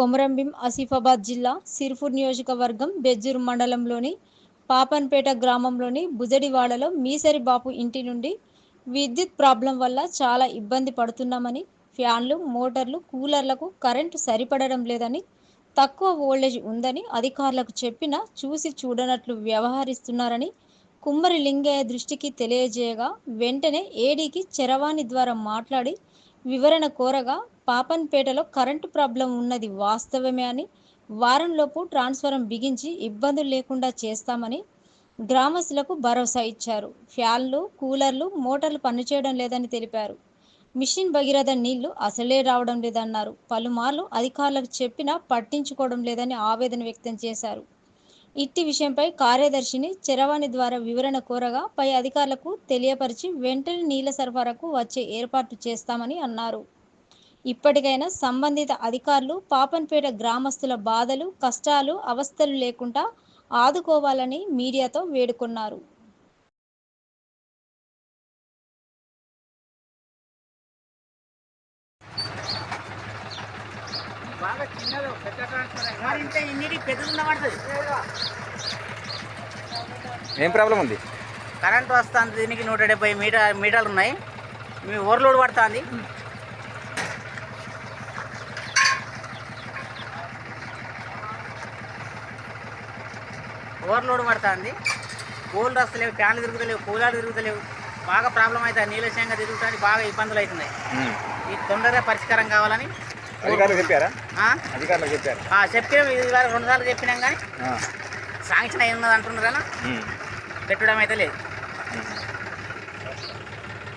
కొమరంభీం ఆసిఫాబాద్ జిల్లా సిర్పూర్ నియోజకవర్గం బెజ్జూర్ మండలంలోని పాపన్పేట గ్రామంలోని బుజడివాడలో మీసరి బాపు ఇంటి నుండి విద్యుత్ ప్రాబ్లం వల్ల చాలా ఇబ్బంది పడుతున్నామని, ఫ్యాన్లు, మోటార్లు, కూలర్లకు కరెంటు సరిపడడం లేదని, తక్కువ వోల్టేజ్ ఉందని అధికారులకు చెప్పినా చూసి చూడనట్లు వ్యవహరిస్తున్నారని కుమ్మరి లింగయ్య దృష్టికి తెలియజేయగా వెంటనే ఏడీకి చరవాణి ద్వారా మాట్లాడి వివరణ కోరగా పాపన్పేటలో కరెంటు ప్రాబ్లం ఉన్నది వాస్తవమే అని, వారంలోపు ట్రాన్స్ఫారం బిగించి ఇబ్బందులు లేకుండా చేస్తామని గ్రామస్తులకు భరోసా ఇచ్చారు. ఫ్యాన్లు, కూలర్లు, మోటార్లు పనిచేయడం లేదని తెలిపారు. మిషన్ భగీరథ నీళ్లు అసలే రావడం లేదన్నారు. పలుమార్లు అధికారులకు చెప్పినా పట్టించుకోవడం లేదని ఆవేదన వ్యక్తం చేశారు. ఇట్టి విషయంపై కార్యదర్శిని చరవాణి ద్వారా వివరణ కోరగా పై అధికారులకు తెలియపరిచి వెంటనే నీళ్ల సరఫరాకు వచ్చే ఏర్పాట్లు చేస్తామని అన్నారు. ఇప్పటికైనా సంబంధిత అధికారులు పాపన్పేట గ్రామస్తుల బాధలు, కష్టాలు, అవస్థలు లేకుండా ఆదుకోవాలని మీడియాతో వేడుకున్నారు. ఏం ప్రాబ్లం ఉంది? కరెంట్ వస్తుంది. దీనికి 170 మీటర్లు ఉన్నాయి. మీ ఓవర్లోడ్ పడుతుంది. కూలర్ వస్తలేవు, ఫ్యాన్లు తిరుగుతలేవు, కూలర్లు తిరుగుతలేవు. బాగా ప్రాబ్లం అవుతుంది. నీలశంగా తిరుగుతానికి బాగా ఇబ్బందులు అవుతున్నాయి. ఇది తొందరగా పరిష్కారం కావాలని చెప్పారా? చెప్పాము. ఇది 2 సార్లు చెప్పినాం కానీ శాంక్షన్ అయి ఉన్నది అంటున్నారు కానీ పెట్టడం అయితే లేదు.